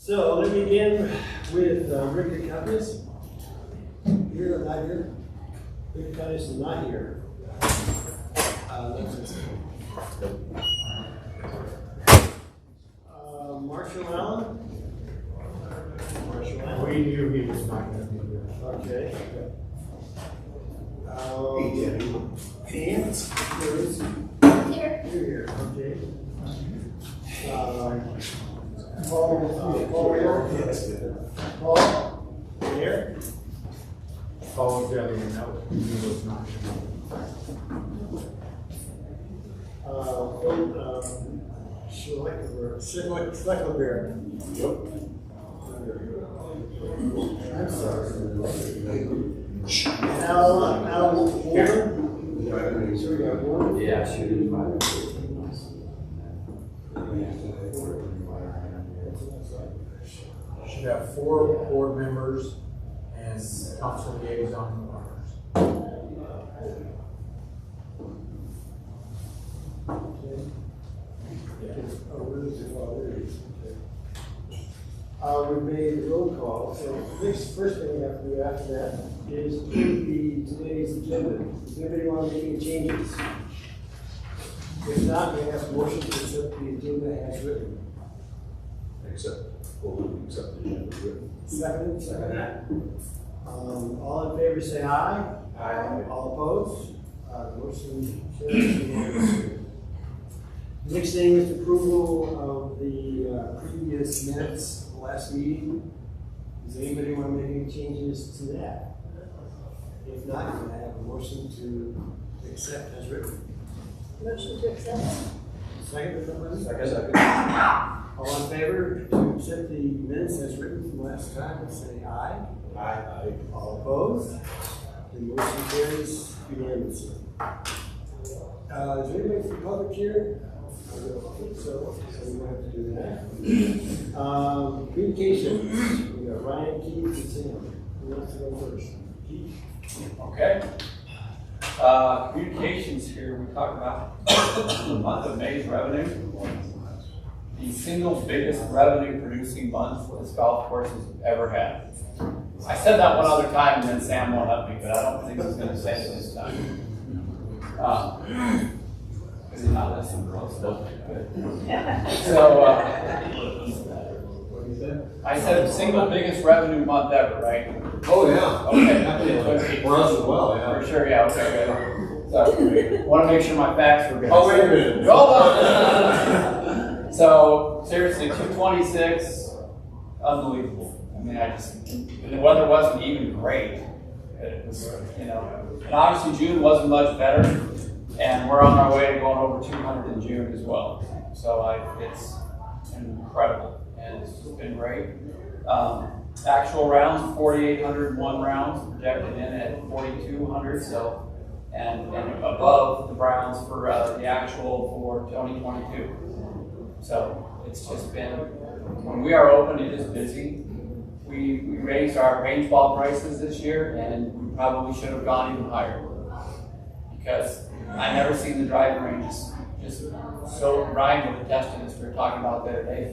So let me begin with Rick Cutlass. Here or not here? Rick Cutlass is not here. Marshall Allen. Marshall Allen. We knew he was not going to be here. Okay. Pants. Here. You're here. Okay. Paul here. Paul was telling you no, he was not. Schleckelberg. Yep. I'm sorry. Al Warren. So we got Warren. Yeah, sure. Should have 4 board members and council liaison partners. We made a roll call, so the first thing we have to do after that is approve today's agenda. Does anybody want to make any changes? If not, we have a motion to accept the agenda as written. Accept the agenda written. Second. All in favor say aye. Aye. All opposed? Motion carries unanimously. Next thing is approval of the previous minutes of the last meeting. Does anybody want to make any changes to that? If not, can I have a motion to accept as written? Motion to accept. Second, somebody? Second. All in favor to accept the minutes as written from last time, say aye. Aye. All opposed? The motion carries unanimously. Is there anybody from public here? I don't think so we don't have to do that. Communications, we got Ryan, Keith, and Sam. Who wants to go first? Keith? Okay. Communications here, we talk about the month of May's revenue. The single biggest revenue producing month this golf course has ever had. I said that one other time and then Sam won't help me, but I don't think he's going to say it this time. Because he's not listening close enough. So, I said single biggest revenue month ever, right? Oh, yeah. Okay. For us as well, yeah. For sure, yeah, okay, good. So, want to make sure my facts were good. Oh, wait a minute. Hold on. So, seriously, 226, unbelievable. I mean, and the weather wasn't even great. It was, and obviously June wasn't much better, and we're on our way to going over 200 in June as well. So, it's incredible, and it's just been great. Actual rounds, 4,801 rounds, projected in at 4,200, so, and above the rounds for the actual for 2022. So it's just been, when we are open, it is busy. We raised our range ball prices this year, and we probably should have gone even higher, because I never seen the driving ranges just so. Ryan would attest to this. We were talking about the other day.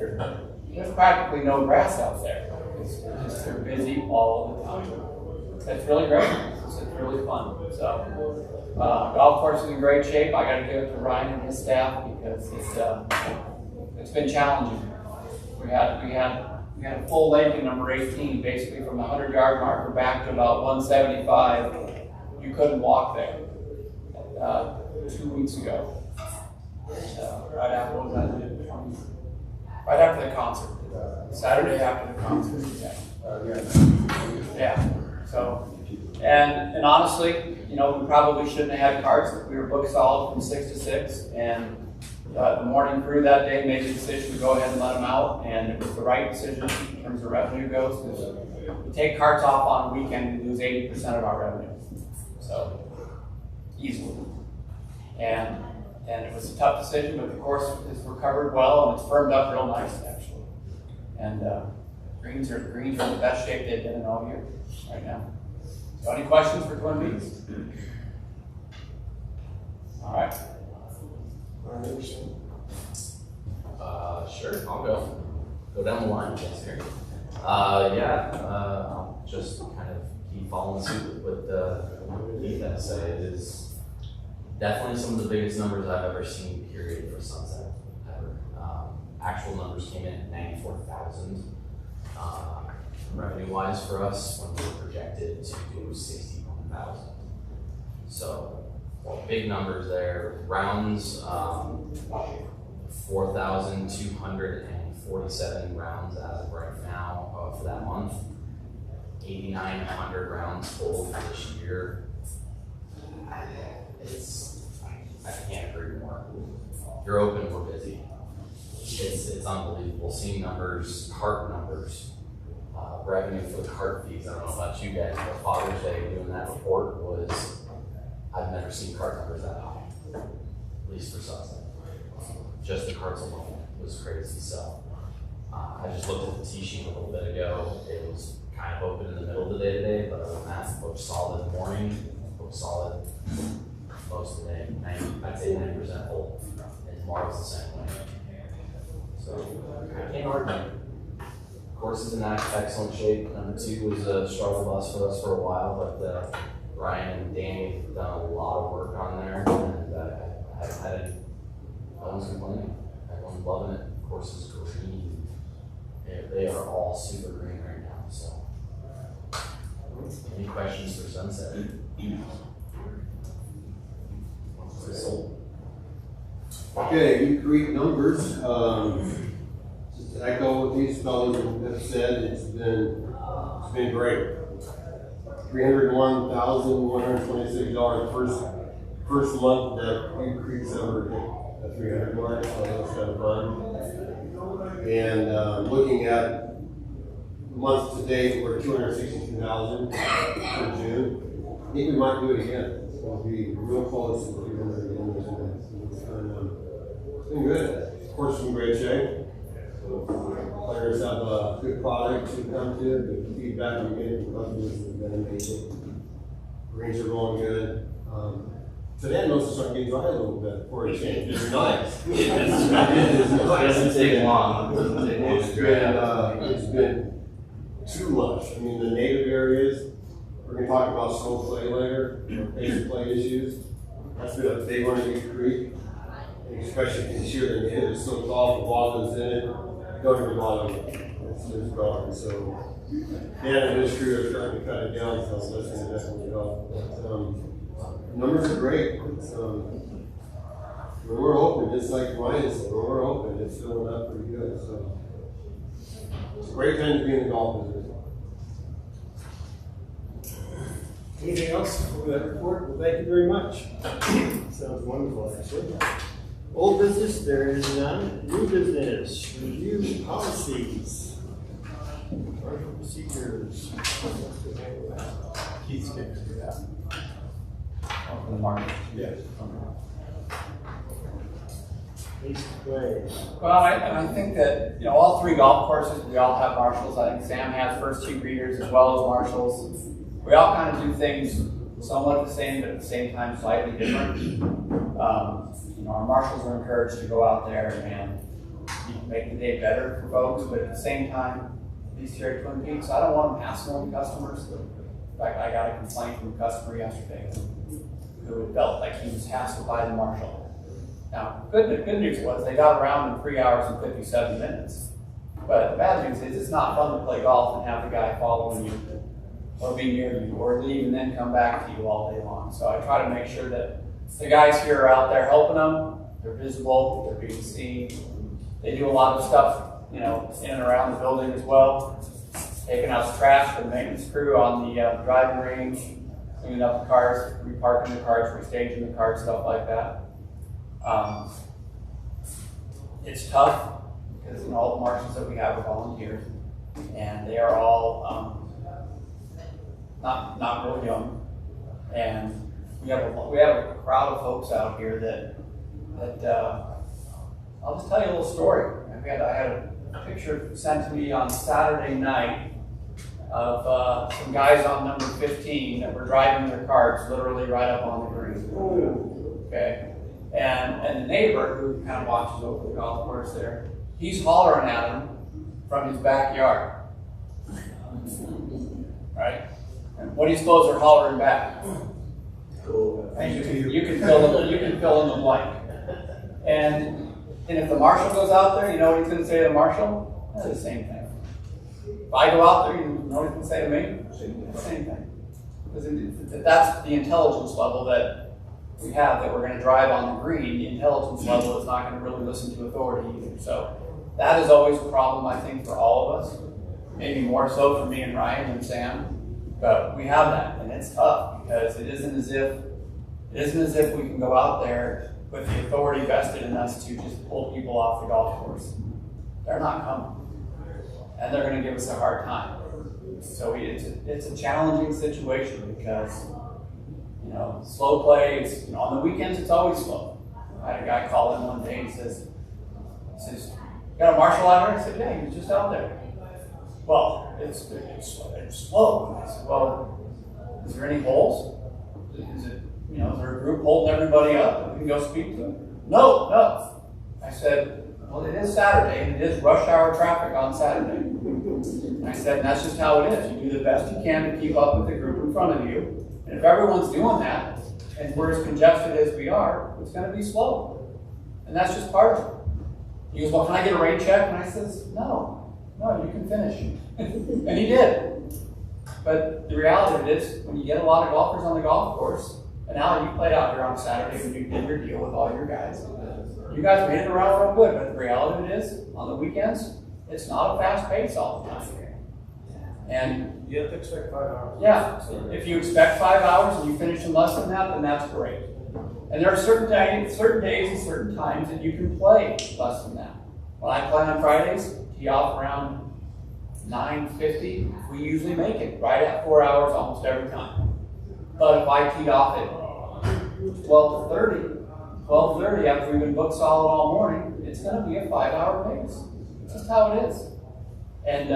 There's practically no grass out there. They're busy all the time. It's really great. It's really fun. So, golf course is in great shape. I got to give it to Ryan and his staff because it's been challenging. We had a full lake in number 18, basically from the 100-yard marker back to about 175. You couldn't walk there 2 weeks ago. Right after what was that? Right after the concert. Saturday after the concert. Yeah. So, and honestly, we probably shouldn't have had carts. We were booked solid from 6 to 6, and the morning crew that day made the decision to go ahead and let them out, and it was the right decision in terms of revenue goes. Because we take carts off on a weekend, we lose 80% of our revenue. So, easily. And it was a tough decision, but the course has recovered well, and it's firmed up real nice, actually. And greens are in the best shape they've been in all year right now. So any questions for Twin Peaks? All right. Sure, I'll go. go down the line, yes, here. I'll just kind of keep following suit with what Keith had to say. It is definitely some of the biggest numbers I've ever seen, period, for Sunset, ever. Actual numbers came in at 94,000. Revenue-wise for us, when we were projected to do 61,000. So, well, big numbers there. Rounds, 4,247 rounds as of right now for that month. 8,900 rounds sold for this year. I can't agree more. If you're open, we're busy. It's unbelievable. Seeing numbers, cart numbers, revenue for the cart fees. I don't know about you guys, but Father's Day doing that report was, I've never seen cart numbers that high, at least for Sunset. Just the carts alone was crazy. So I just looked at the T-sheet a little bit ago. It was kind of open in the middle of the day today, but other than that, it looked solid in the morning, it looked solid most of the day. I'd say 90% full, and tomorrow's the same way. So I can't argue. Course is in excellent shape. Number 2 was a struggle bus for us for a while, but Ryan and Danny have done a lot of work on there, and I haven't had any. No one's complaining. Everyone's loving it. The course is green. They are all super green right now. So, any questions for Sunset? Okay, New Creek numbers. Just to echo what these fellows have said, it's been great. $301,126 first month that New Creek's ever hit the 300 mark, so that was kind of fun. And looking at months to date, we're 262,000 for June. I think we might do it again. We'll be real close to 300 again. It's been good. Of course, in great shape. Players have a good product to come to. The feedback we get from customers has been amazing. Greens are going good. Today I noticed it's starting to get dry a little bit for a change. It's nice. It doesn't take long. It's been too lush. I mean, the native areas, we're going to talk about snow clay later, basic clay issues. That's been a big one in New Creek. And especially this year, the native is so tall, the bottom is in it. Don't even bother it's gone. So, the industry are starting to cut it down, so listening to that will help. Numbers are great. When we're open, just like Ryan said, when we're open, it's filling up pretty good. So, it's a great time to be in the golf business. Anything else for that report? Well, thank you very much. Sounds wonderful, actually. Old business, there is none. New business, review policies. Commercial procedures. Keith's going to do that. From the market. Yes. Basic play. Well, I think that, all 3 golf courses, we all have marshals. I think Sam has first 2 greeters as well as marshals. We all kind of do things somewhat the same, but at the same time slightly different. Our marshals are encouraged to go out there and make the day better for folks, but at the same time, these here at Twin Peaks, I don't want them hassling customers. In fact, I got a complaint from a customer yesterday who felt like he was hassled by the marshal. Now, good news was they got around in 3 hours and 57 minutes. But the bad news is it's not fun to play golf and have the guy following you or be near you or leave and then come back to you all day long. So I try to make sure that the guys here are out there helping them. They're visible, they're being seen. They do a lot of stuff, in and around the building as well. Taking out the trash for the maintenance crew on the driving range, cleaning up the cars, reparking the cars, restaging the cars, stuff like that. It's tough because all the marshals that we have are volunteers, and they are all not real young, and we have a crowd of folks out here that I'll just tell you a little story. I had a picture sent to me on Saturday night of some guys on number 15 that were driving their carts literally right up on the green. Okay, and the neighbor who kind of watches over the golf course there, he's hollering at them from his backyard. Right? And what do you suppose they're hollering back? And you can fill in the blank. And if the marshal goes out there, you know what he's going to say to the marshal? That's the same thing. If I go out there, you know what he's going to say to me? The same thing. Because that's the intelligence level that we have, that we're going to drive on the green. The intelligence level is not going to really listen to authority either. So that is always a problem, I think, for all of us. Maybe more so for me and Ryan and Sam. But we have that, and it's tough because it isn't as if we can go out there with the authority vested in us to just pull people off the golf course. They're not coming, and they're going to give us a hard time. So it's a challenging situation because slow play is on the weekends. It's always slow. I had a guy call in one day and says, "You got a marshal out here?" I said, "Yeah, he was just out there." Well, it's slow. I said, "Well, is there any holes? Is there a group holding everybody up that we can go speak to them?" No. I said, "Well, it is Saturday and it is rush hour traffic on Saturday." And I said, "And that's just how it is. You do the best you can to keep up with the group in front of you. And if everyone's doing that, and we're as congested as we are, it's going to be slow. And that's just part of it." He goes, "Well, can I get a rain check?" And I says, No, you can finish. And he did. But the reality of it is, when you get a lot of golfers on the golf course, and now you played out here on Saturday when you did your deal with all your guys, you guys made it around real good. But the reality of it is, on the weekends, it's not a fast pace all the time. And You have to expect 5 hours. yeah, if you expect 5 hours and you finish in less than that, then that's great. And there are certain days and certain times that you can play less than that. When I play on Fridays, tee off around 9:50, we usually make it right at 4 hours almost every time. But if I tee off at 12:30 after we've been booked solid all morning, it's going to be a 5-hour pace. It's just how it is. And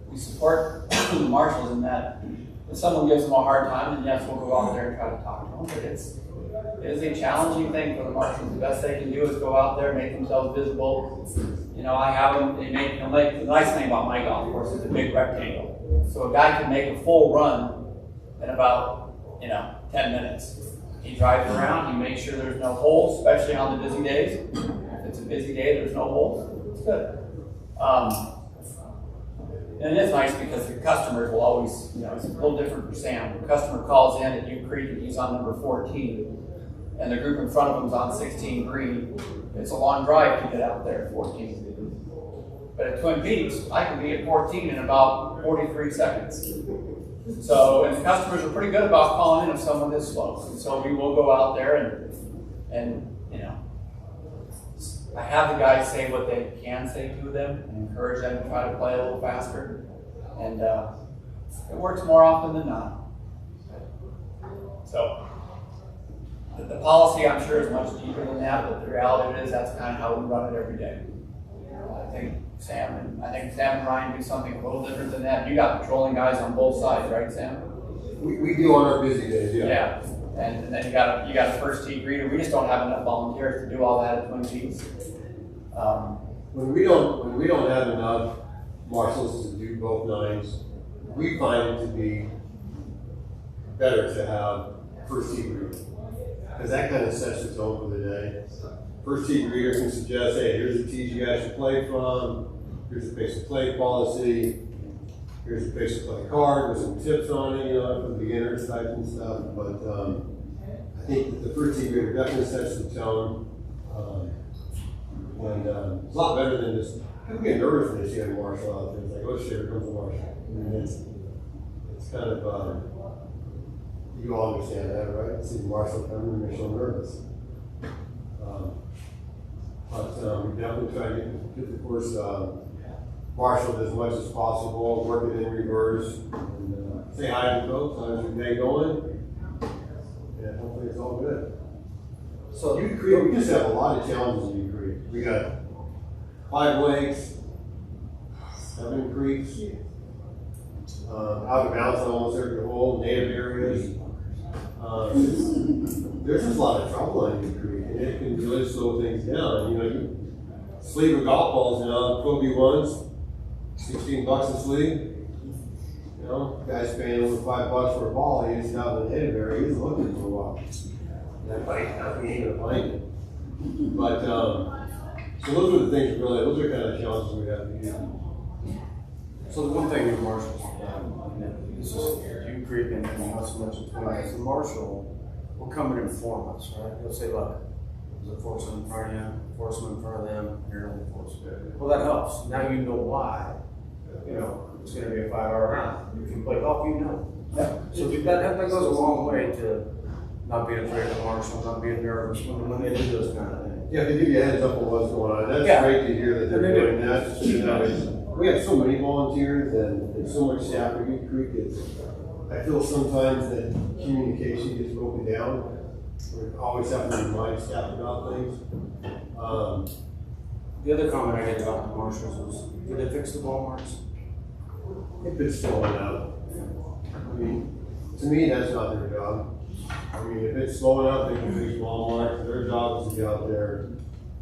we support the marshals in that. If someone gives them a hard time, then yes, we'll go out there and try to talk to them. But it is a challenging thing for the marshals. The best they can do is go out there, make themselves visible. I have them. The nice thing about my golf course is a big rectangle, so a guy can make a full run in about 10 minutes. He drives around. He makes sure there's no holes, especially on the busy days. If it's a busy day, there's no holes. It's good. And it is nice because the customers will always, it's a little different for Sam. The customer calls in at New Creek and he's on number 14, and the group in front of him is on 16 green. It's a long drive to get out there at 14. But at Twin Peaks, I can be at 14 in about 43 seconds. So, and the customers are pretty good about calling in if someone is slow. And so we will go out there and I have the guys say what they can say to them and encourage them to try to play a little faster. And it works more often than not. So the policy, I'm sure, is much deeper than that, but the reality of it is that's kind of how we run it every day. I think Sam and Ryan do something a little different than that. You got patrolling guys on both sides, right, Sam? We do on our busy days, yeah. Yeah. And then you got a first tee greeter. We just don't have enough volunteers to do all that at Twin Peaks. When we don't have enough marshals to do both nines, we find it to be better to have first tee greeter, because that kind of sets the tone for the day. First tee greeter can suggest, hey, here's the tees you guys should play from. Here's the pace of play policy. Here's the pace of play card with some tips on it, for beginners type and stuff. But I think that the first tee greeter definitely sets the tone. And it's a lot better than just, people get nervous when they see a marshal out there. It's like, oh shit, here comes a marshal. I mean, it's kind of, you all understand that, right? See the marshal coming, you're so nervous. But we definitely try to get the course marshaled as much as possible, work it in reverse, and say hi to folks, how's your day going? And hopefully it's all good. So New Creek, we just have a lot of challenges in New Creek. We got 5 lakes, 7 creeks, out of bounds on almost every hole, native areas. There's just a lot of trouble on New Creek, and it can really slow things down. sleeve of golf balls now, Pro V1s, $16 a sleeve. You know, guy's paying over $5 for a ball, he's out in the head area, he's looking for a while. He ain't gonna find it. But, so those are the things really, those are kind of the challenges we have to do. So the one thing with marshals, this is you Creek and not so much is the marshal will come and inform us, right? He'll say, look, there's a foursome in front of you, foursome in front of them, you're on the foursome. Well, that helps. Now you know why. You know, it's going to be a 5-hour round. You can play golf, you know. So that goes a long way to not being afraid of the marshal, not being nervous when they do those kind of things. Yeah, they give you a heads up on what's going on. That's Yeah. great to hear that they're doing that. You know, we have so many volunteers and so much staff at Good Creek. I feel sometimes that communication gets broken down. We always have to remind staff about things. The other comment I had about the marshals was, did they fix the ball marks? If it's slowing out, I mean, to me, that's not their job. I mean, if it's slowing out, they can fix ball marks. Their job is to get out there,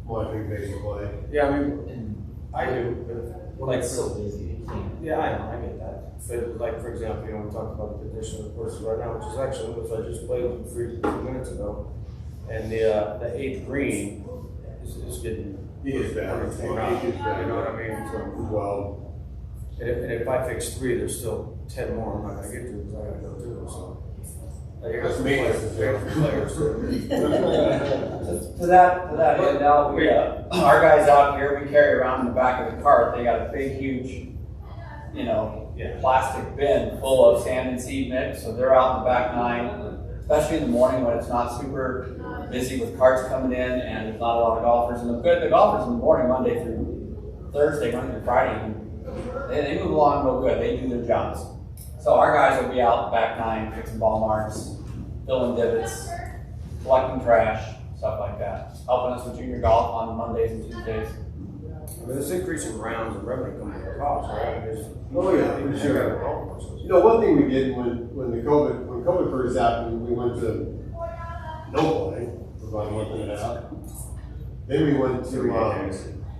monitoring basic play. Yeah, I mean, I do. Well, it's so busy, you can't. Yeah, I know, I get that. But like, for example, you know, we talked about the condition of the courses right now, which is actually, which I just played with a few minutes ago. And the 8th green is getting. He is bad. Torn out, you know what I mean? So, Well, and if I fix 3, there's still 10 more I'm not gonna get to because I gotta go too, so. I got some players too. To that end, now, our guys out here, we carry around in the back of the cart, they got a big, huge, you know, plastic bin full of sand and seed mix, so they're out in the back 9, especially in the morning when it's not super busy with carts coming in and there's not a lot of golfers. And the golfers in the morning, Monday through Thursday, Monday through Friday, they move along real good, they do their jobs. So our guys will be out back 9, fixing ball marks, filling divots, collecting trash, stuff like that. Helping us with junior golf on Mondays and Tuesdays. I mean, this increase in rounds of revenue comes at a cost, right? oh yeah, for sure. You know, one thing we did when COVID first happened, we went to no play for about a month and a half. Then we went to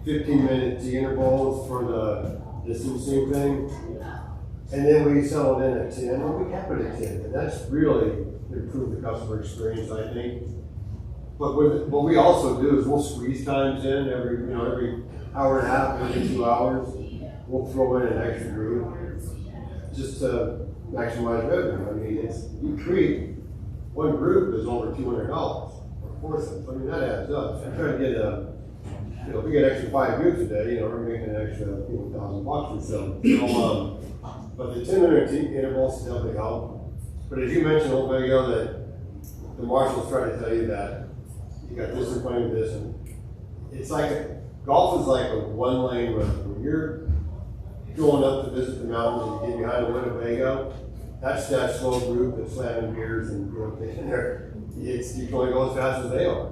15-minute tee intervals for the distancing thing. And then we settled in at 10, and we kept it at 10, and that's really improved the customer experience, I think. But what we also do is we'll squeeze times in every hour and a half, every 2 hours. We'll throw in an extra group just to maximize revenue. I mean, you create one group is over $200 for courses. I mean, that adds up. So I'm trying to get if we get an extra 5 groups a day, we're making an extra $1,000 or so. But the 10-minute intervals definitely help. But as you mentioned a little bit ago, that the marshals try to tell you that you got this and playing with this, and it's like golf is like a one-lane road. When you're going up to visit the mountains and you get behind a Winnebago, that's that slow group that's slamming beers and in there. You can only go as fast as they are,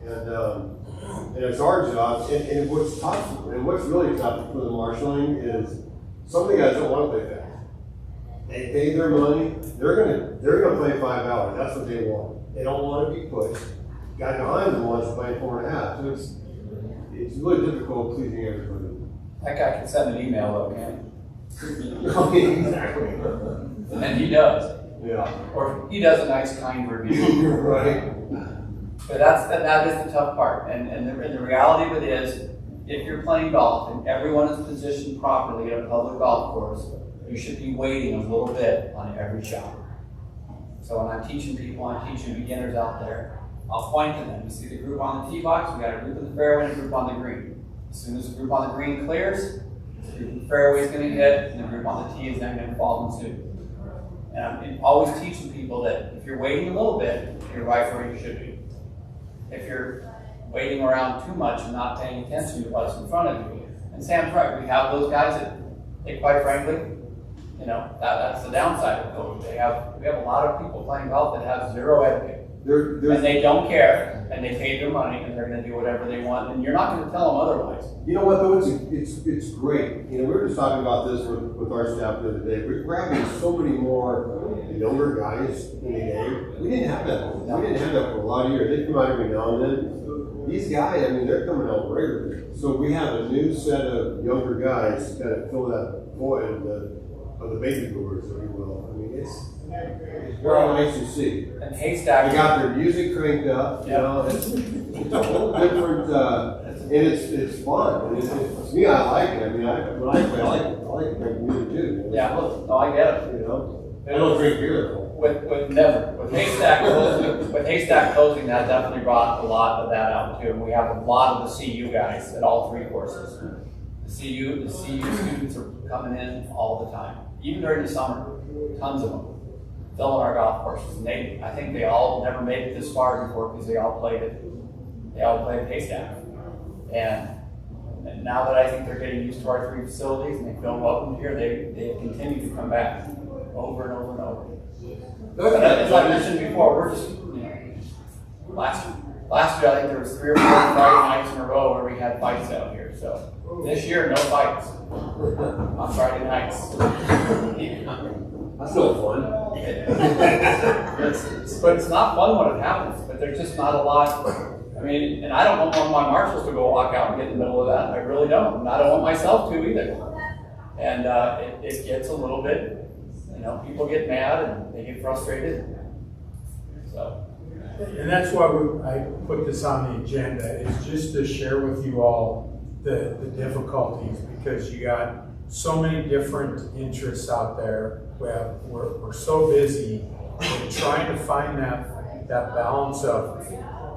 and it's our job. And what's tough, and what's really tough for the marshaling is some of the guys don't want to play fast. They pay their money. They're gonna play 5 hours. That's what they want. They don't want to be pushed. Guy behind them wants to play 4.5. So it's really difficult pleasing everybody. That guy can send an email though, can't Exactly. he? And he does. Yeah. Or he does a nice, kind review. Right. But that is the tough part. And the reality of it is, if you're playing golf and everyone is positioned properly at a public golf course, you should be waiting a little bit on every shot. So when I'm teaching people, I'm teaching beginners out there, I'll point to them. You see the group on the tee box, we got a group in the fairway and a group on the green. As soon as the group on the green clears, the group in the fairway is going to hit, and the group on the tee is then going to follow in suit. And I'm always teaching people that if you're waiting a little bit, you're right where you should be. If you're waiting around too much and not paying attention to what's in front of you, and Sam's right, we have those guys that, they quite frankly, that's the downside of COVID. We have a lot of people playing golf that have zero etiquette. And they don't care, and they pay their money, and they're going to do whatever they want, and you're not going to tell them otherwise. You know what though? It's great. We were just talking about this with our staff the other day. We're having so many more younger guys in the game. We didn't have that. We didn't have that for a lot of years. They come out every now and then. these guys, I mean, they're coming out regularly. So we have a new set of younger guys that kind of fill that void of the baby boomers, if you will. I mean, it's very nice to see. And Haystack. They got their music cranked up, you know, it's a whole different, and it's fun. And to me, I like it. I mean, when I play, I like to drink music too. It's Yeah, fun, no, I get it. you know. I don't drink beer though. With Haystack closing, that definitely brought a lot of that out too. And we have a lot of the CU guys at all three courses. The CU students are coming in all the time, even during the summer. Tons of them filling our golf courses. And I think they all never made it this far before because they all played at Haystack. And now that I think they're getting used to our three facilities and they feel welcome here, they continue to come back over and over and over. But as I mentioned before, we're just, last year I think there was 3 or 4 Friday nights in a row where we had fights out here. So this year, no fights on Friday nights. That's no fun. But it's not fun when it happens, but there's just not a lot. I mean, and I don't want one of my marshals to go walk out and get in the middle of that. I really don't. And I don't want myself to either. And it gets a little bit, people get mad and they get frustrated. So. And that's why I put this on the agenda, is just to share with you all the difficulties, because you got so many different interests out there. We're so busy trying to find that balance of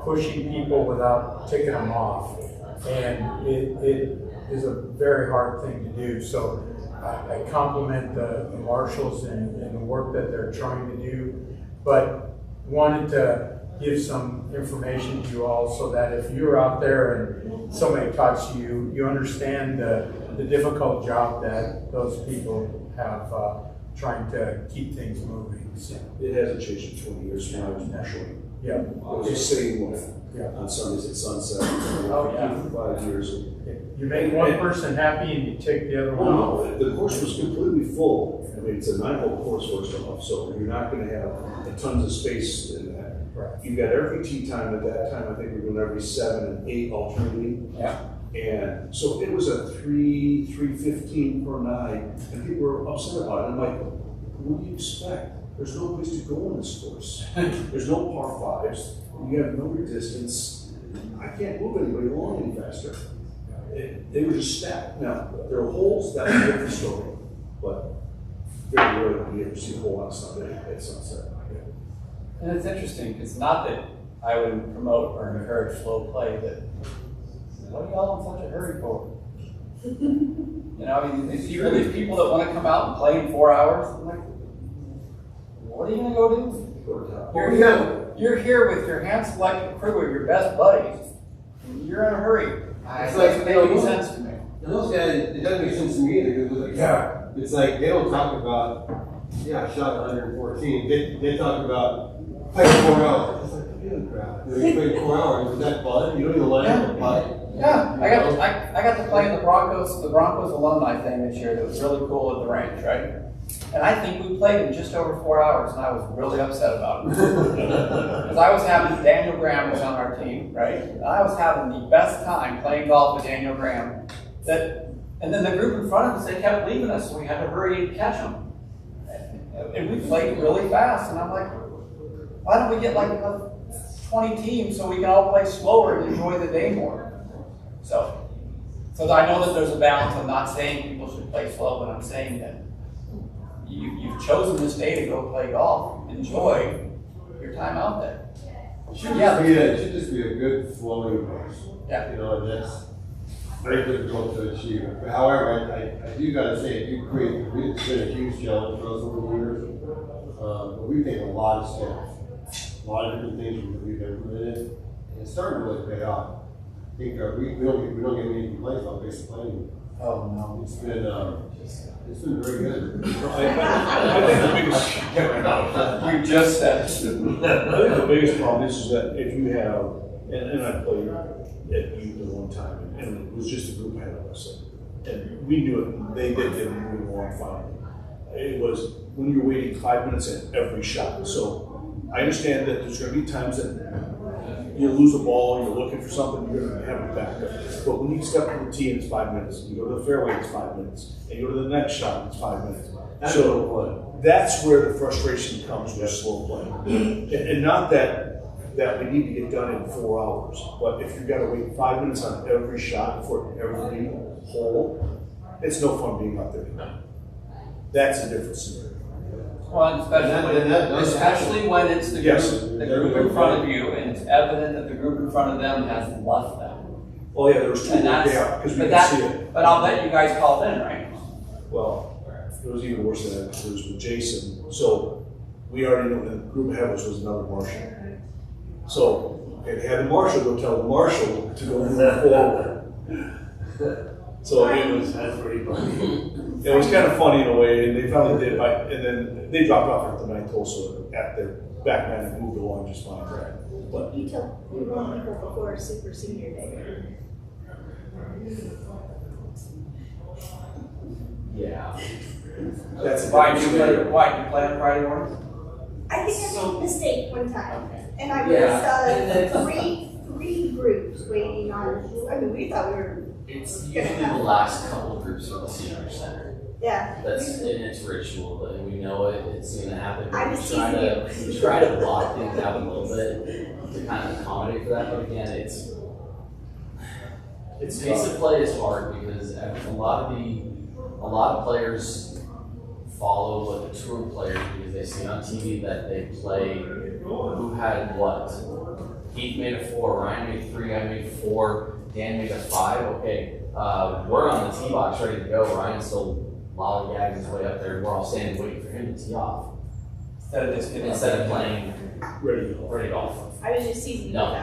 pushing people without ticking them off. And it is a very hard thing to do. So I compliment the marshals and the work that they're trying to do, but wanted to give some information to you all so that if you're out there and somebody talks to you, you understand the difficult job that those people have trying to keep things moving. So, It hasn't changed in 20 years when I was marshal. yeah. It was the same way Yeah. on Sundays at sunset. Oh, yeah. For 5 years. You make one person happy and you take the other one off. No, the course was completely full. I mean, it's a 9-hole course first off, so you're not going to have tons of space in that. Right. You got every tee time at that time. I think we were doing every 7 and 8 alternating. Yeah. And so it was a 315 per night, and people were upset about it. I'm like, what do you expect? There's no place to go in this course. There's no par fives. You have no resistance. I can't move anybody along any faster. They were just stacked. Now, there are holes, that's a different story. But very rarely do you ever see a hole on Sunday at sunset. And it's interesting, because not that I would promote or encourage slow play, but what are y'all in such a hurry for? I mean, these people that want to come out and play in 4 hours, I'm like, what are you going to go do? You're here with your hand-selected crew of your best buddies. You're in a hurry. It doesn't make any sense to me. And those guys, it doesn't make sense to me either, because it's like, they don't talk about, I shot 114. They talk about playing 4 hours. It's like, good crap. You played 4 hours, was that fun? You don't even like it, but. Yeah, I got to play in the Broncos alumni thing this year. That was really cool at the ranch, right? And I think we played in just over 4 hours, and I was really upset about it. Because I was having, Daniel Graham was on our team, right? And I was having the best time playing golf with Daniel Graham. And then the group in front of us, they kept leaving us, so we had to hurry and catch them. And we played really fast, and I'm like, why don't we get like 20 teams so we can all play slower and enjoy the day more? So I know that there's a balance. I'm not saying people should play slow, but I'm saying that you've chosen this day to go play golf. Enjoy your time out there. It should just be a good flowing course. Yeah. And that's very difficult to achieve. But however, I do gotta say, it's been a huge challenge for us over the years. But we've taken a lot of steps, a lot of different things we've implemented, and it's starting to really pay off. I think we don't get any complaints about basic planning. Oh no. It's been very good. I think the biggest, You just said. I think the biggest problem is that if you have, and I played at youth at one time, and it was just a group ahead of us, and we knew it. They did moving along fine. It was when you're waiting 5 minutes at every shot. So I understand that there's going to be times that you lose a ball, you're looking for something, you're gonna have a backup. But when you step to the tee, it's 5 minutes. You go to the fairway, it's 5 minutes. And you go to the next shot, it's 5 minutes. So that's where the frustration comes with slow play. And not that we need to get done in 4 hours, but if you've got to wait 5 minutes on every shot for every hole, it's no fun being out there. That's a different scenario. Well, especially when it's the Yes. group in front of you, and it's evident that the group in front of them has left them. Oh yeah, there was 2 And that's, yeah, because we but can see that, it. but I'll bet you guys called in, right? Well, it was even worse than that, because it was with Jason. So we already knew the group ahead of us was another marshal. So they had the marshal go tell the marshal to go move forward. So That's pretty funny. it was kind of funny in a way, and they finally did, and then they dropped off at the ninth hole, so at their back nine and moved along just fine. But You told people before Super Senior Day. Yeah. that's a Why do different you scenario. play on Friday morning? I think I made a mistake one time, and I Yeah. was, three groups waiting on, I mean, we thought we were, It's usually the last couple of groups for the senior center. yeah. That's in its ritual, and we know it's gonna happen. I But was we try to block things out a little bit to kind of accommodate for that. But again, it's pace of play is hard because a lot of players follow what the tour players because they see on TV that they play who had what. Heath made a 4, Ryan made 3, I made 4, Dan made a 5. Okay, we're on the tee box ready to go. Ryan's still lollygagging his way up there. We're all standing waiting for him to tee off instead of playing ready golf. I was just teasing you. No,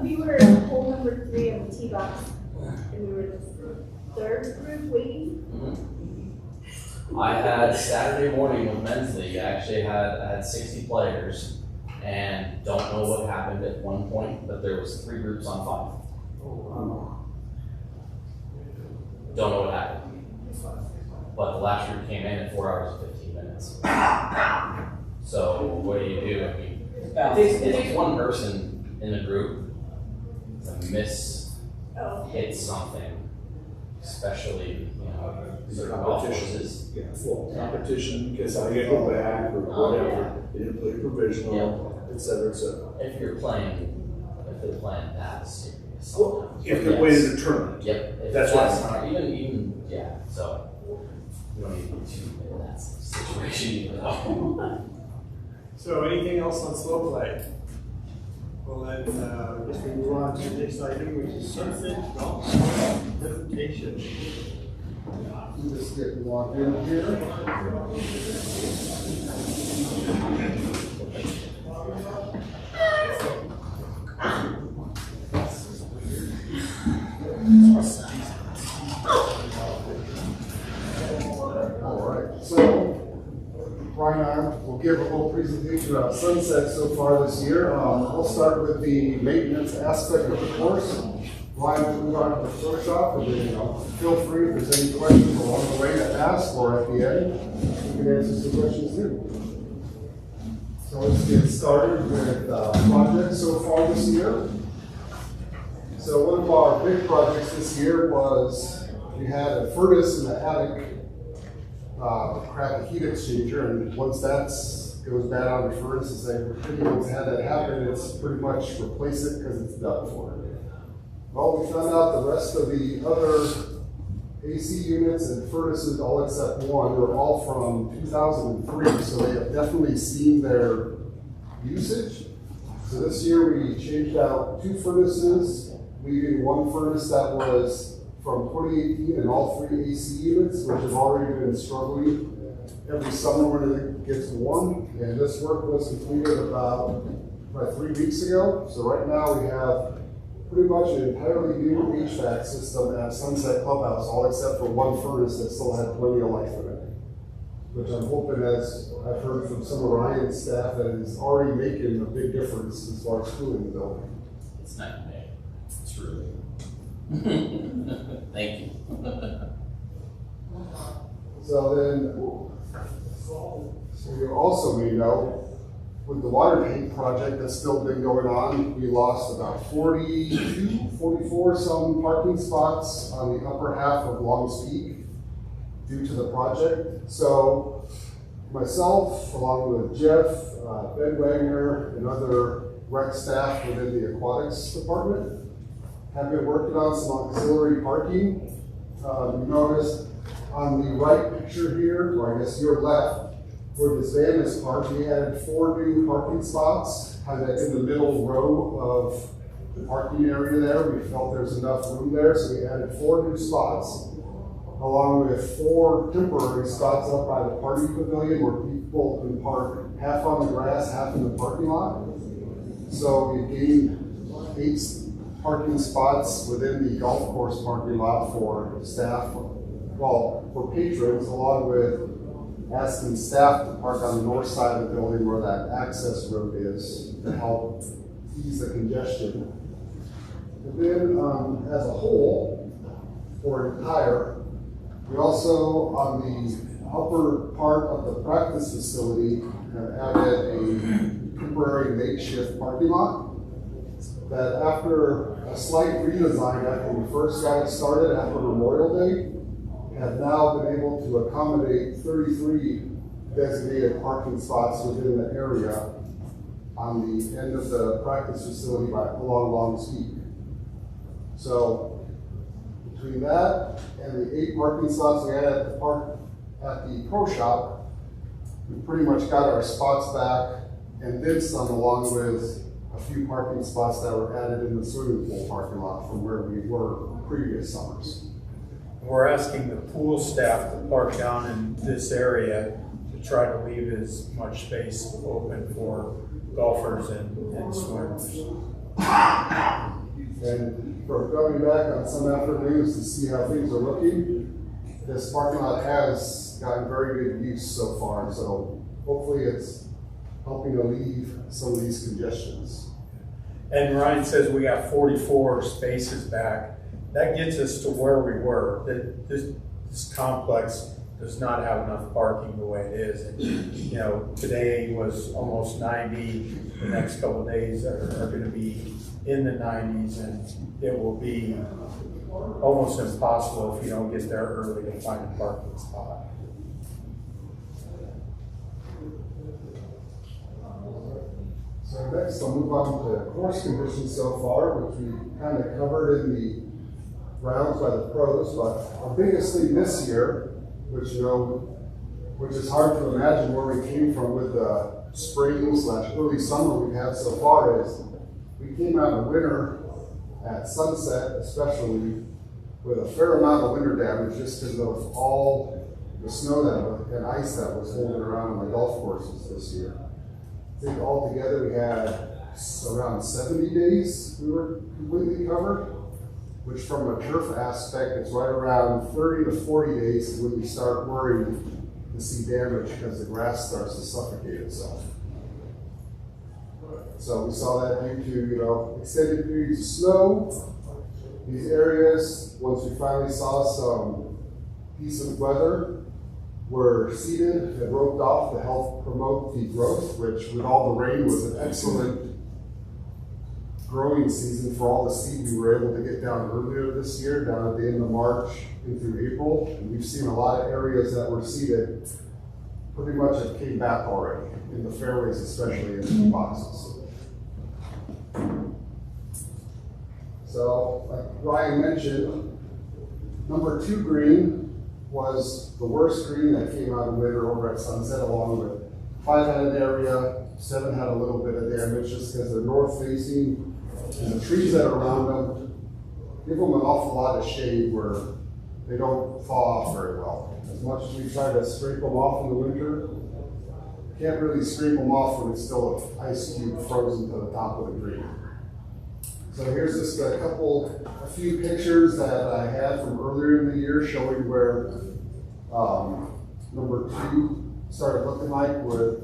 We were hole number 3 on the tee box, and we were the third group waiting. I had Saturday morning with men's league. I actually had 60 players, and don't know what happened at one point, but there was 3 groups on 5. Don't know what happened. But the last group came in at 4 hours and 15 minutes. So what do you do? I mean, it takes one person in the group to hit something, especially, certain golf courses. Yeah, full competition, because I get go back or whatever, they didn't play provisional, et cetera, et cetera. If they're playing that serious. Well, sometimes. if they're Yes. winning a tournament. Yep. If That's that's right. not, even, yeah, so, you don't need to be too in that situation, So anything else on slow play? Well, then, I guess we move on to the next item, which is sunset golf presentation. Just get logged in here. All right, so Brian and I will give a little presentation about sunset so far this year. We'll start with the maintenance aspect of the course. Brian will move on to the workshop, and then feel free if there's any questions along the way to ask, or at the end, we can answer some questions too. So let's get started with projects so far this year. So one of our big projects this year was we had a furnace in the attic crack a heat exchanger, and once that goes bad on the furnace, as everyone's had that happen, it's pretty much replace it because it's done for. Well, we found out the rest of the other AC units and furnaces, all except one, were all from 2003, so they have definitely seen their usage. So this year we changed out 2 furnaces, leaving 1 furnace that was from 2018 and all 3 AC units, which have already been struggling every summer when it gets warm. And this work was completed about 3 weeks ago. So right now we have pretty much an entirely new HVAC system at Sunset Clubhouse, all except for 1 furnace that still had plenty of life in it. Which I'm hoping, as I've heard from some of Ryan's staff, that is already making a big difference as far as cooling the building. It's night and day. It's really. Thank you. So then, so you also may know, with the water tank project that's still been going on, we lost about 42, 44 some parking spots on the upper half of Long's Peak due to the project. So myself, along with Jeff, Ben Wagner, and other rec staff within the aquatics department, have been working on some auxiliary parking. You notice on the right picture here, or I guess your left, where this van is parked, we added 4 new parking spots, kind of in the middle row of the parking area there. We felt there's enough room there, so we added 4 new spots, along with 4 temporary spots up by the party pavilion where people can park half on the grass, half in the parking lot. So we gained 8 parking spots within the golf course parking lot for staff, well, for patrons, along with asking staff to park on the north side of the building where that access road is to help ease the congestion. And then as a whole, for entire, we also on the upper part of the practice facility have added a temporary makeshift parking lot that after a slight redesign after we first got it started after Memorial Day, have now been able to accommodate 33 designated parking spots within the area on the end of the practice facility along Long's Peak. So between that and the 8 parking spots we had at the pro shop, we pretty much got our spots back and then some, along with a few parking spots that were added in the swimming pool parking lot from where we were previous summers. We're asking the pool staff to park down in this area to try to leave as much space open for golfers and swimmers. And for coming back on some afternoons to see how things are looking, this parking lot has gotten very good use so far, so hopefully it's helping alleviate some of these congestions. And Ryan says we got 44 spaces back. That gets us to where we were. This complex does not have enough parking the way it is. And, you know, today was almost 90. The next couple of days are going to be in the 90s, and it will be almost impossible if you don't get there early to find a parking spot. So next I'll move on to course conditions so far, which we kind of covered in the rounds by the pros, but our biggest thing this year, which is hard to imagine where we came from with the spring/early summer we've had so far, is we came out of winter at sunset, especially with a fair amount of winter damage just because of all the snow and ice that was holding around on the golf courses this year. I think altogether we had around 70 days we were completely covered, which from a turf aspect, it's right around 30 to 40 days when we start worrying to see damage because the grass starts to suffocate itself. So we saw that due to, extended periods of snow. These areas, once we finally saw some decent weather, were seeded and roped off to help promote the growth, which with all the rain was an excellent growing season for all the seed we were able to get down earlier this year, down at the end of March into April. And we've seen a lot of areas that were seeded pretty much have came back already, in the fairways especially, in the boxes. So, like Ryan mentioned, number 2 green was the worst green that came out of winter over at Sunset, along with 5 had an area, 7 had a little bit of damage just because they're north facing, and the trees that are around them give them an awful lot of shade where they don't fall off very well. As much as we try to scrape them off in the winter, can't really scrape them off when it's still an ice cube frozen to the top of the green. So here's just a few pictures that I had from earlier in the year showing where number 2 started looking like. With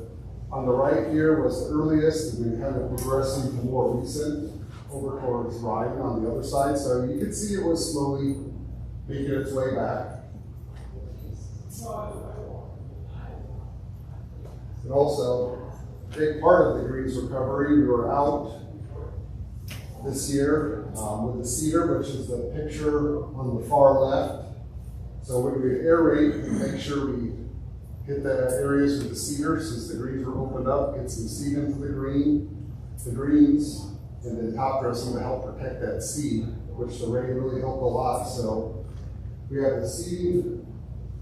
on the right here was the earliest, and then kind of progressing to more recent over towards Ryan on the other side. So you can see it was slowly making its way back. And also, big part of the greens recovery. We were out this year with the cedar, which is the picture on the far left. So when we aerate, we make sure we hit the areas with the cedar since the greens were opened up, get some seed into the greens, and then top dressing to help protect that seed, which the rain really helped a lot. So we have the seeding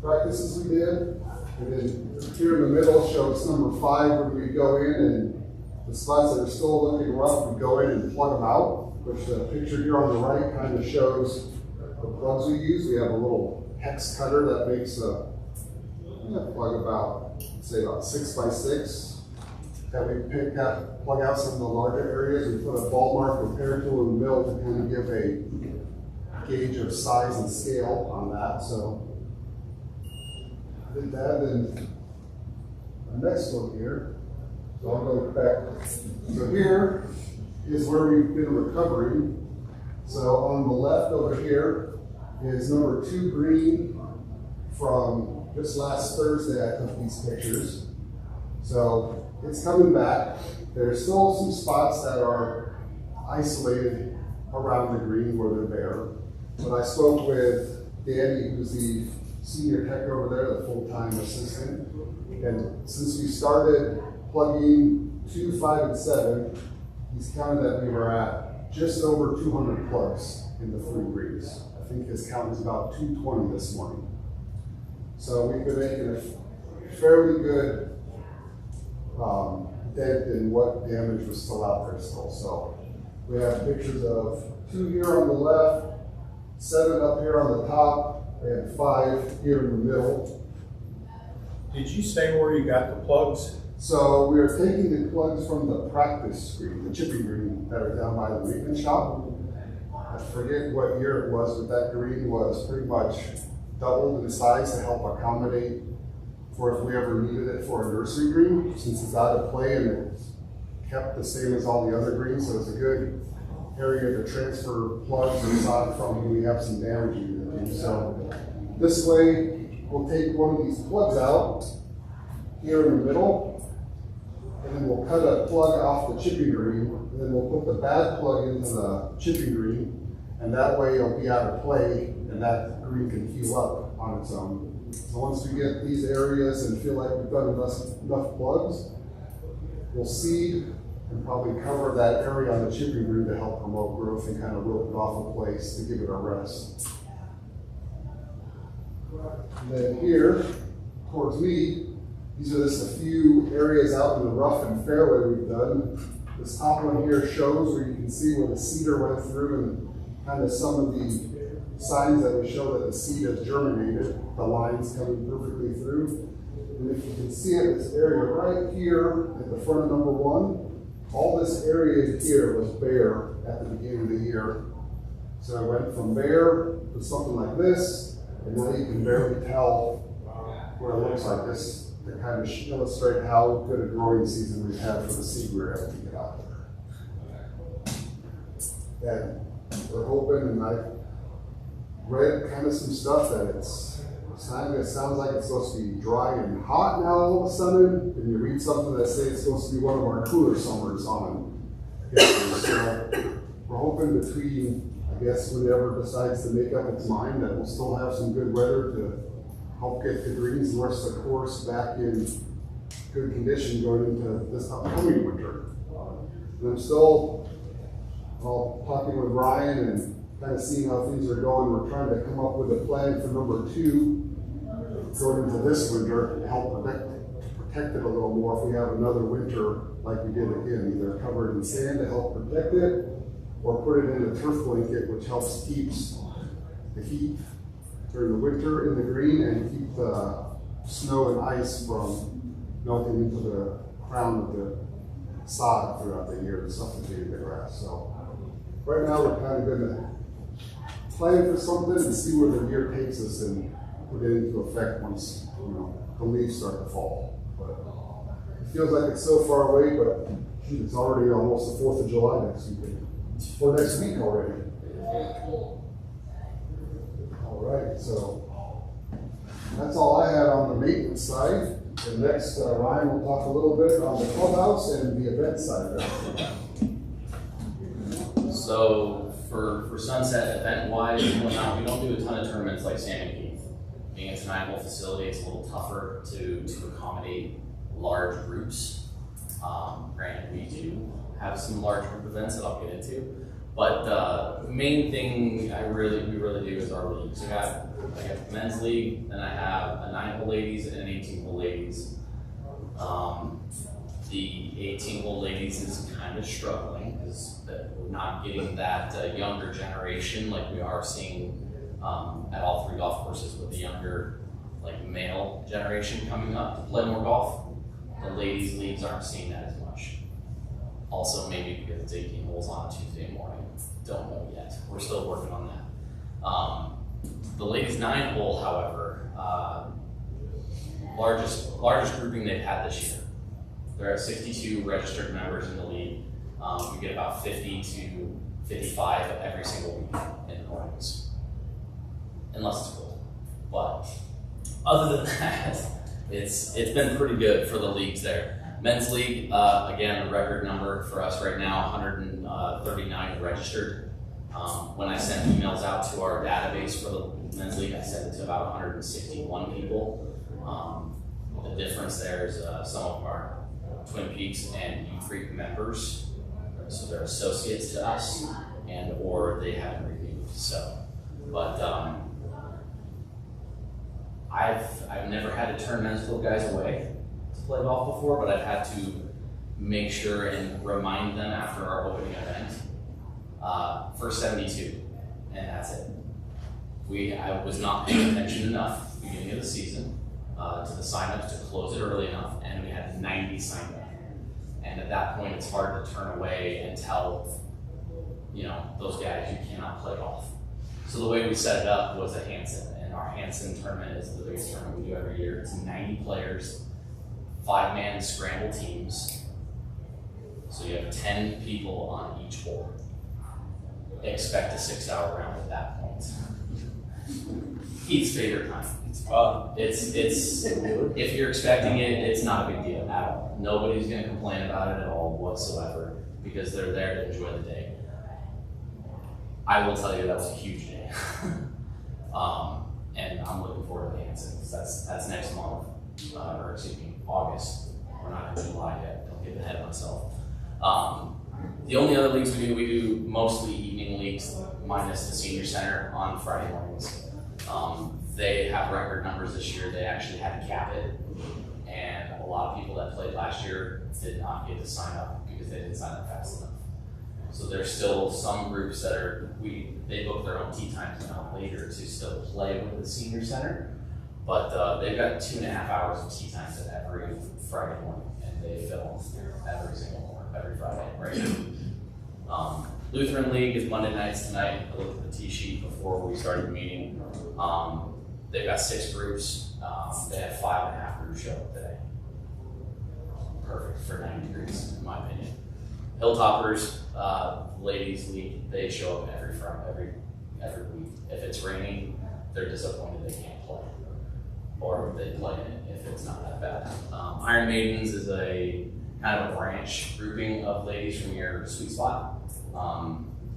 practices we did, and then here in the middle shows number 5 where we go in and the spots that are still looking rough, we go in and plug them out, which the picture here on the right kind of shows the plugs we use. We have a little hex cutter that makes a plug about, say about 6 by 6 that we plug out some of the larger areas. We put a ball mark repair tool in the middle to kind of give a gauge of size and scale on that. So I did that, and the next one here. So I'll go back. So here is where we've been recovering. So on the left over here is number 2 green from just last Thursday. I took these pictures. So it's coming back. There's still some spots that are isolated around the green where they're bare. But I spoke with Danny, who's the senior tech over there, the full-time assistant. And since we started plugging 2, 5, and 7, he's counted that we were at just over 200 plugs in the 3 greens. I think his count is about 220 this morning. So we've been making a fairly good dent in what damage was still out there still. So we have pictures of 2 here on the left, 7 up here on the top, and 5 here in the middle. Did you say where you got the plugs? So we are taking the plugs from the practice green, the chipping green that are down by the maintenance shop. I forget what year it was, but that green was pretty much doubled in size to help accommodate for if we ever needed it for a nursery green, since it's out of play and it's kept the same as all the other greens. So it's a good area to transfer plugs and sod from when we have some damage in it. So this way, we'll take one of these plugs out here in the middle, and then we'll cut a plug off the chipping green, and then we'll put the bad plug into the chipping green, and that way it'll be out of play, and that green can heal up on its own. So once we get these areas and feel like we've got enough plugs, we'll seed and probably cover that area on the chipping green to help promote growth and kind of rope it off a place to give it a rest. And then here, towards me, these are just a few areas out in the rough and fairway we've done. This top one here shows where you can see where the cedar went through and kind of some of the signs that would show that the seed has germinated, the lines coming perfectly through. And if you can see it, this area right here at the front of number 1, all this area here was bare at the beginning of the year. So it went from bare to something like this, and now you can barely tell what it looks like. This to kind of illustrate how good a growing season we've had for the seed we were able to get out there. And we're hoping, and I read kind of some stuff that it sounds like it's supposed to be dry and hot now all of a sudden, and you read something that says it's supposed to be one of our cooler summers on. So we're hoping between, I guess, whenever it decides to make up its mind, that we'll still have some good weather to help get the greens and the rest of the course back in good condition going into this upcoming winter. And I'm still talking with Ryan and kind of seeing how things are going. We're trying to come up with a plan for number 2 going into this winter to help protect it a little more if we have another winter like we did again, either cover it in sand to help protect it or put it in a turf blanket, which helps keeps the heat during the winter in the green and keep the snow and ice from melting into the crown of the sod throughout the year and suffocating the grass. So right now we're kind of going to plan for something and see where the year takes us and put it into effect once the leaves start to fall. But it feels like it's so far away, but it's already almost the 4th of July next week. Or next week already. All right, so that's all I had on the maintenance side. So next, Ryan will talk a little bit on the clubhouse and the event side of it. So for Sunset event-wise and whatnot, we don't do a ton of tournaments like Sam and Keith. Being it's a 9-hole facility, it's a little tougher to accommodate large groups. Granted, we do have some large group events that I'll get into, but the main thing we really do is our leagues. I got the men's league, then I have a 9-hole ladies and an 18-hole ladies. The 18-hole ladies is kind of struggling because we're not getting that younger generation like we are seeing at all 3 golf courses with the younger, like male generation coming up to play more golf. The ladies leagues aren't seeing that as much. Also, maybe because it's 18 holes on a Tuesday morning. Don't know yet. We're still working on that. The ladies 9-hole, however, largest grouping they've had this year. There are 62 registered members in the league. We get about 50 to 55 every single week in the mornings, unless it's cold. But other than that, it's been pretty good for the leagues there. Men's league, again, a record number for us right now, 139 registered. When I send emails out to our database for the men's league, I send it to about 161 people. The difference there is some of our Twin Peaks and U Creek members, so they're associates to us, and or they haven't reviewed. So, but I've never had to turn men's club guys away to play golf before, but I've had to make sure and remind them after our opening event for 72, and that's it. I was not paying attention enough at the beginning of the season to the signups to close it early enough, and we had 90 signed up. And at that point, it's hard to turn away and tell, those guys you cannot play golf. So the way we set it up was a Hansen, and our Hansen tournament is the biggest tournament we do every year. It's 90 players, 5-man scramble teams. So you have 10 people on each hole. Expect a 6-hour round at that point. Keith's favorite time. It's if you're expecting it, it's not a big deal at all. Nobody's going to complain about it at all whatsoever because they're there to enjoy the day. I will tell you that was a huge day, and I'm looking forward to the Hansen because that's next month, or excuse me, August. We're not in July yet. Don't get ahead of myself. The only other leagues we do mostly evening leagues, minus the senior center on Friday mornings. They have record numbers this year. They actually had to cap it, and a lot of people that played last year did not get to sign up because they didn't sign up fast enough. So there's still some groups that they book their own tee times now later to still play with the senior center, but they've got 2.5 hours of tee times at every Friday morning, and they fill every single morning, every Friday, right? Lutheran League is Monday nights tonight. I looked at the tee sheet before we started the meeting. They've got 6 groups. They had 5.5 groups show up today. Perfect for 90 degrees, in my opinion. Hilltoppers, ladies league, they show up every week. If it's raining, they're disappointed they can't play, or they play in it if it's not that bad. Iron Maidens is a kind of a branch grouping of ladies from your sweet spot.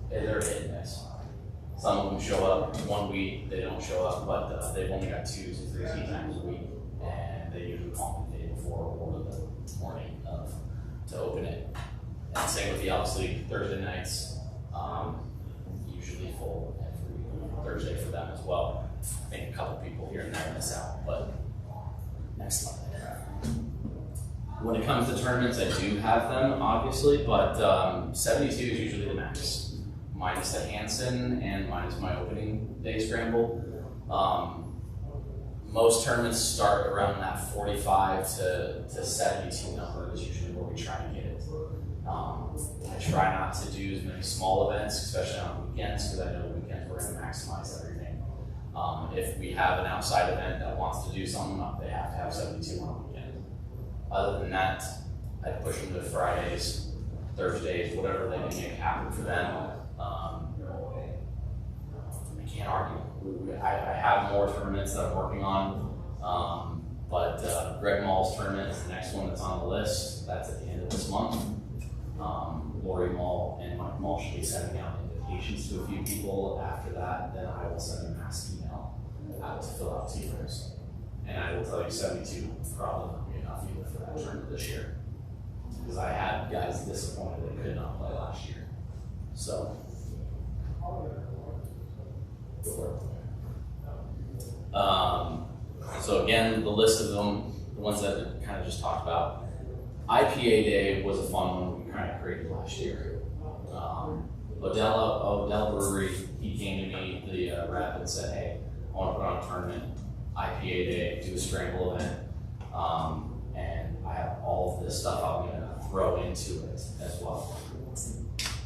They're hit and miss. Some of them show up one week, they don't show up, but they've only got 2 to 3 tee times a week, and they usually call me the day before or the morning of to open it. And same with the Elks League, Thursday nights, usually full every Thursday for them as well. I think a couple people here and there miss out, but next slide. When it comes to tournaments, I do have them, obviously, but 72 is usually the max. Minus the Hansen and minus my opening day scramble. Most tournaments start around that 45 to 72 number is usually where we try to get it. I try not to do as many small events, especially on weekends, because I know weekends we're going to maximize everything. If we have an outside event that wants to do something, they have to have 72 on a weekend. Other than that, I push them to Fridays, Thursdays, whatever they can make happen for them. I can't argue. I have more tournaments that I'm working on. But Greg Mall's tournament is the next one that's on the list. That's at the end of this month. Lori Mall and Mike Mall should be sending out invitations to a few people. After that, then I will send a mass email out to fill out T-Rose. And I will tell you 72 probably not be enough either for that tournament this year. Because I had guys disappointed they could not play last year. So, go for it. So again, the list of them, the ones that we kind of just talked about. IPA Day was a fun one we kind of created last year. Odell Brewery, he came to me, the rep, and said, hey, I want to put on a tournament, IPA Day, do a scramble event. And I have all of this stuff I'm going to throw into it as well.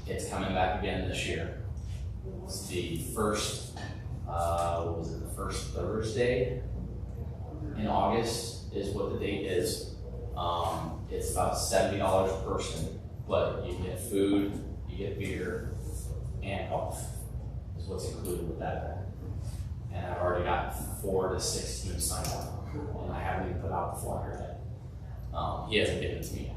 It's coming back again this year. It's the first, what was it, the first Thursday in August is what the date is. It's about $70 per person, but you get food, you get beer, and golf is what's included with that event. And I've already got 4 to 6 teams signed up, and I haven't even put out the flyer yet. He hasn't given it to me.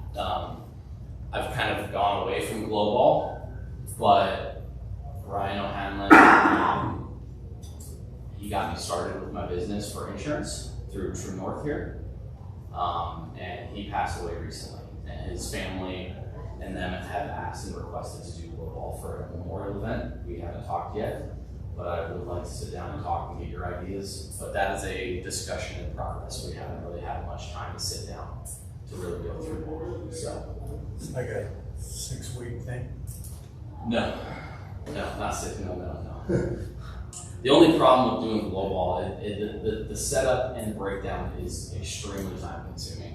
I've kind of gone away from glow ball, but Ryan O'Hanlon, he got me started with my business for insurance through True North here. And he passed away recently, and his family and them have asked and requested to do glow ball for a memorial event. We haven't talked yet, but I would like to sit down and talk and get your ideas. But that is a discussion in progress. We haven't really had much time to sit down to really go through it. So, It's like a 6-week thing. no, not 6. No. The only problem with doing glow ball, the setup and breakdown is extremely time consuming.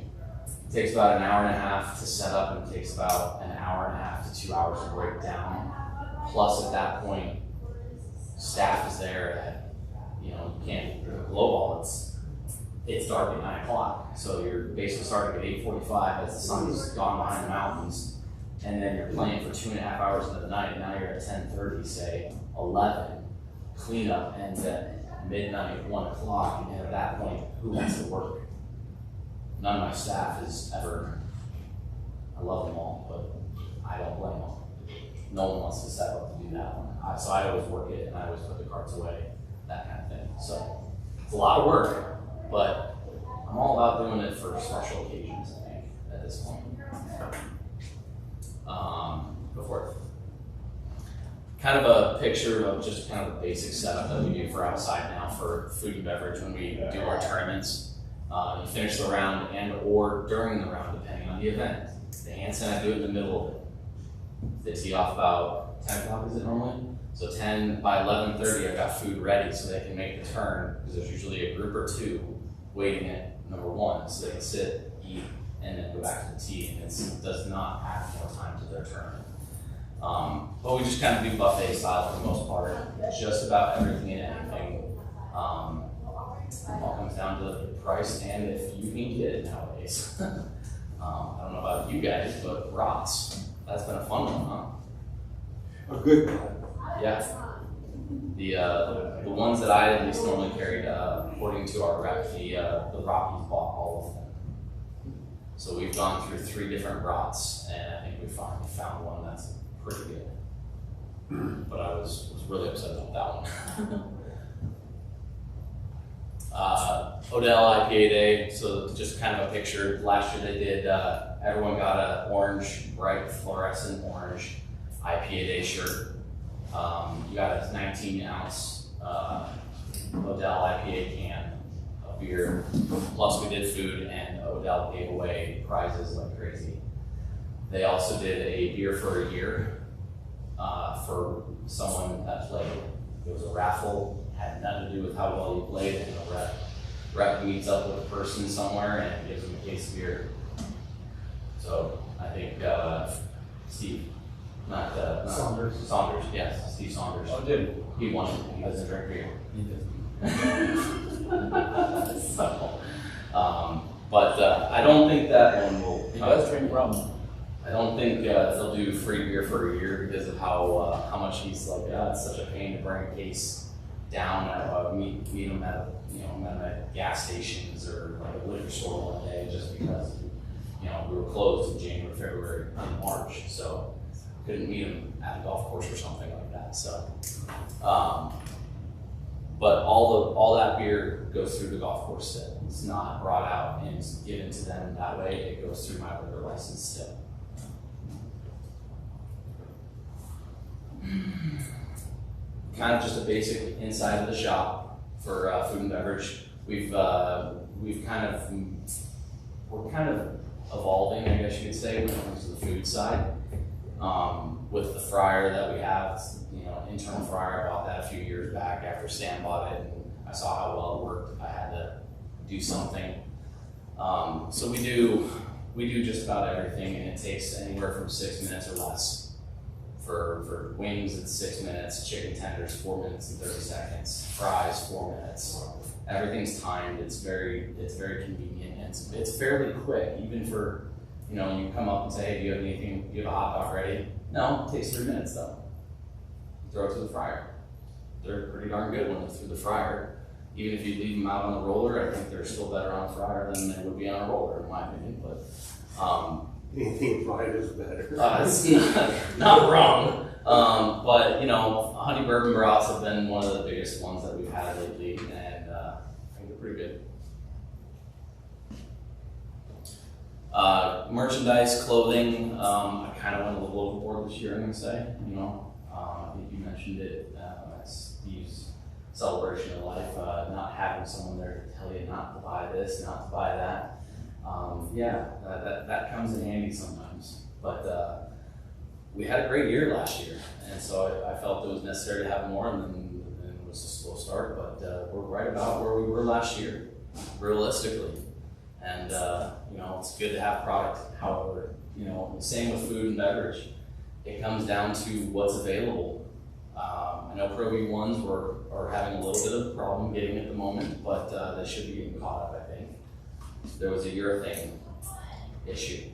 It takes about an hour and a half to set up, and it takes about an hour and a half to 2 hours to break down. Plus, at that point, staff is there at, you can't do a glow ball. It's dark at 9 o'clock, so you're basically starting at 8:45 as the sun's gone behind the mountains, and then you're playing for 2.5 hours into the night. And now you're at 10:30, say 11. Cleanup ends at midnight, 1 o'clock, and at that point, who wants to work? None of my staff is ever, I love them all, but I don't blame them. No one wants to step up to do that one. So I always work it, and I always put the carts away, that kind of thing. So it's a lot of work, but I'm all about doing it for special occasions, I think, at this point. Go for it. Kind of a picture of just kind of the basic setup that we do for outside now for food and beverage when we do our tournaments. You finish the round and or during the round, depending on the event. The handstand, I do it in the middle of it. They tee off about 10 o'clock, is it normally? So 10, by 11:30, I've got food ready so they can make the turn, because there's usually a group or two waiting at number 1, so they can sit, eat, and then go back to the tee, and it does not add more time to their turn. But we just kind of do buffet style for the most part, just about everything and anything. All comes down to the price and if you can get it nowadays. I don't know about you guys, but brats, that's been a fun one, huh? A good one. Yeah. The ones that I at least normally carried, according to our rep, the Rockies bought all of them. So we've gone through 3 different brats, and I think we finally found one that's pretty good. But I was really upset about that one. Odell IPA Day, so just kind of a picture. Last year they did, everyone got a orange, bright fluorescent orange IPA Day shirt. You got a 19-ounce Odell IPA can of beer. Plus we did food, and Odell gave away prizes like crazy. They also did a beer for a year for someone that played. It was a raffle, had nothing to do with how well you played, and the rep meets up with a person somewhere and gives them a case of beer. So I think Steve, not Saunders, yes, Steve Saunders. Oh, did he won it. He doesn't drink beer. he did? So, but I don't think that one will. He does drink rum. I don't think they'll do free beer for a year because of how much he's like. It's such a pain to bring a case down. Meet him at gas stations or like a liquor store one day just because, you know, we were closed in January, February, and March, so couldn't meet them at the golf course or something like that. So, but all that beer goes through the golf course still. It's not brought out and given to them that way. It goes through my liquor license still. Kind of just a basic inside of the shop for food and beverage. We're kind of evolving, I guess you could say, when it comes to the food side. With the fryer that we have, you know, internal fryer, I bought that a few years back after Stan bought it, and I saw how well it worked. I had to do something. So we do just about everything, and it takes anywhere from 6 minutes or less. For wings, it's 6 minutes. Chicken tenders, 4 minutes and 30 seconds. Fries, 4 minutes. Everything's timed. It's very convenient, and it's fairly quick, even for, you know, you come up and say, hey, do you have anything? Do you have a hot dog ready? No, it takes 3 minutes though. Throw it to the fryer. They're pretty darn good when they're through the fryer. Even if you leave them out on the roller, I think they're still better on a fryer than they would be on a roller, in my opinion. But Anything fried is better. It's not wrong. But you know, honey bourbon broths have been one of the biggest ones that we've had lately, and I think they're pretty good. Merchandise, clothing, I kind of went a little overboard this year, I'm going to say. You know, I think you mentioned it, Steve's celebration of life, not having someone there to tell you not to buy this, not to buy that. Yeah, that comes in handy sometimes. But we had a great year last year, and so I felt it was necessary to have more, and then it was a slow start, but we're right about where we were last year, realistically. And you know, it's good to have product. However, you know, same with food and beverage. It comes down to what's available. I know Pro V1s are having a little bit of a problem getting at the moment, but they should be getting caught up, I think. There was a urethane issue,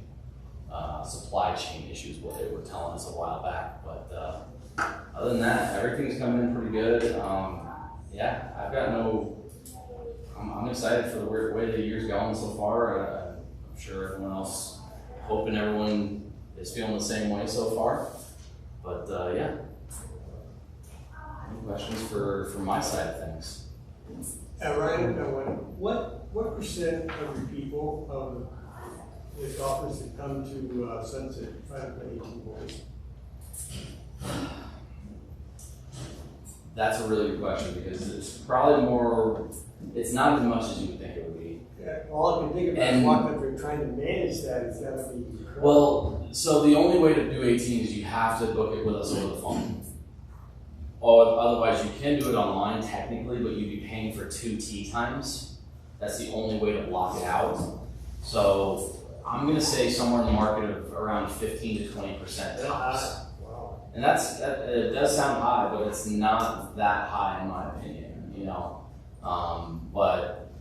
supply chain issues, what they were telling us a while back. But other than that, everything's coming in pretty good. Yeah, I've got I'm excited for the way the year's going so far. I'm sure everyone else, hoping everyone is feeling the same way so far. But yeah, any questions for my side of things? Ryan, what percent of your people, of the golfers that come to Sunset try to play 18 holes? That's a really good question, because it's probably more, it's not as much as you would think it would be. Yeah, all I can think about is walking up there trying to manage that. It's got to be incredible. Well, so the only way to do 18 is you have to book it with us over the phone. Or otherwise, you can do it online technically, but you'd be paying for 2 tee times. That's the only way to block it out. So I'm going to say somewhere in the market of around 15 to 20% tops. Wow. And it does sound high, but it's not that high in my opinion, you know. But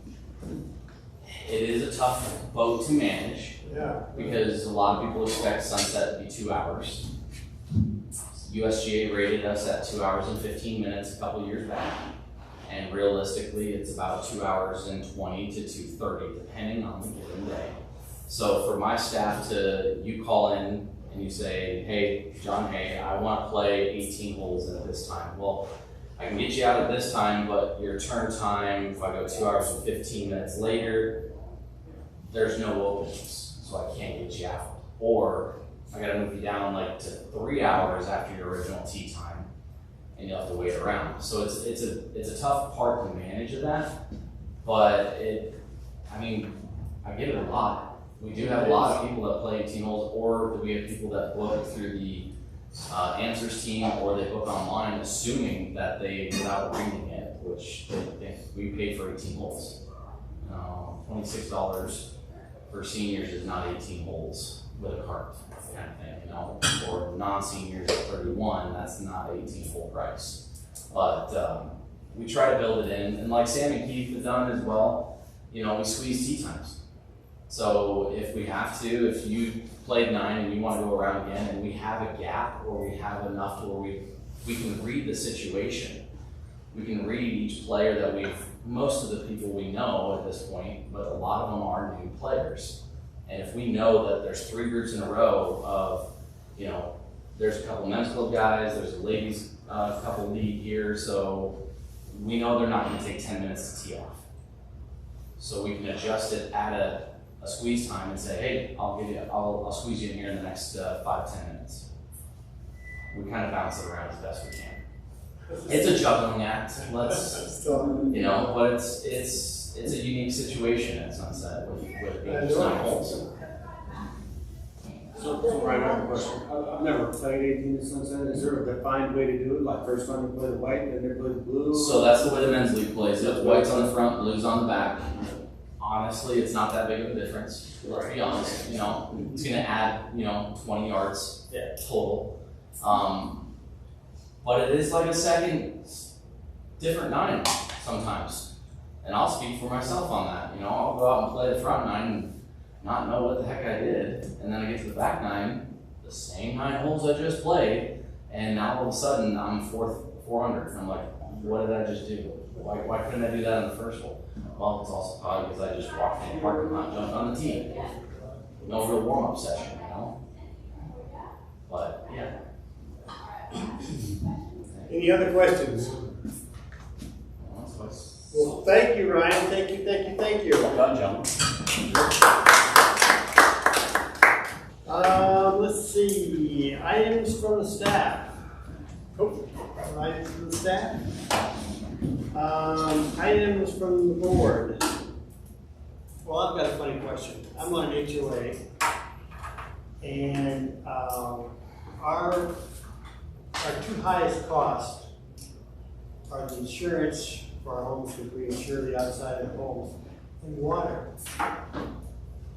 it is a tough boat to manage, because a lot of people expect Sunset to be 2 hours. USGA rated us at 2 hours and 15 minutes a couple years back. And realistically, it's about 2 hours and 20 to 2:30, depending on the given day. So for my staff you call in and you say, hey, John, hey, I want to play 18 holes at this time. Well, I can get you out at this time, but your turn time, if I go 2 hours and 15 minutes later, there's no openings, so I can't get you out. Or I got to move you down like to 3 hours after your original tee time, and you'll have to wait around. So it's a tough part to manage of that, but I give it a lot. We do have a lot of people that play 18 holes, or we have people that book through the answers team, or they book online, assuming that without reading it, which we paid for 18 holes. $26 for seniors is not 18 holes with a cart kind of thing, you know. For non-seniors at 31, that's not 18 full price. But we try to build it in, and like Sam and Keith have done as well, you know, we squeeze tee times. So if we have to, if you played 9 and you want to go around again, and we have a gap, or we have enough to where we can read the situation. We can read each player that most of the people we know at this point, but a lot of them are new players. And if we know that there's 3 groups in a row of, you know, there's a couple men's club guys, there's a ladies couple league here, so we know they're not going to take 10 minutes to tee off. So we can adjust it at a squeeze time and say, hey, I'll squeeze you in here in the next 5-10 minutes. We kind of bounce it around as best we can. It's a juggling act. Let's, you know, but it's a unique situation at Sunset with being just 9 holes. So Ryan, I have a question. I've never played 18 at Sunset. Is there a defined way to do it? Like first time they play the white, then they play the blue? So that's the way the men's league plays it. White's on the front, blue's on the back. Honestly, it's not that big of a difference. Let's be honest. You know, it's going to add, you know, 20 yards total. But it is like a second different 9 sometimes. And I'll speak for myself on that. You know, I'll go out and play the front 9 and not know what the heck I did. And then I get to the back 9, the same 9 holes I just played, and now all of a sudden I'm 4 under. And I'm like, what did I just do? Why couldn't I do that on the first hole? Well, it's also probably because I just walked in the parking lot and jumped on the tee. No real warm-up session, you know? But, yeah. Any other questions? Well, thank you, Ryan. Thank you. Well done, gentlemen. Let's see, items from the staff. Items from the staff. Items from the board. Well, I've got a funny question. I'm on an HOA, and our 2 highest costs are the insurance for our homes, because we insure the outside of the homes, and water.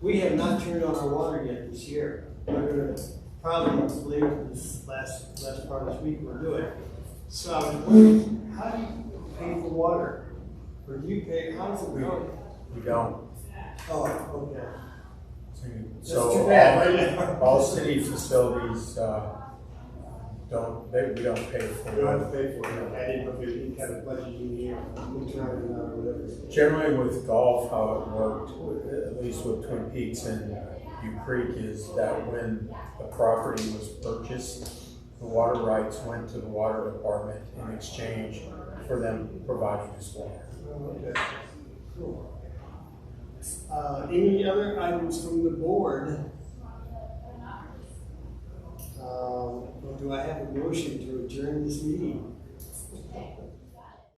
We have not turned on our water yet this year. We're going to probably later this last part of this week we'll do it. So I was wondering, how do you pay for water? Or do you pay? How does it work? We don't. Oh, okay. So too bad. all city facilities we don't pay for You don't it. have to pay for it. I didn't know if there's any kind of budget in here, return or whatever. Generally with golf, how it worked, at least with Twin Peaks and U Creek, is that when the property was purchased, the water rights went to the water department in exchange for them providing us water. Okay. Cool. Any other items from the board? Or do I have a motion to adjourn this meeting?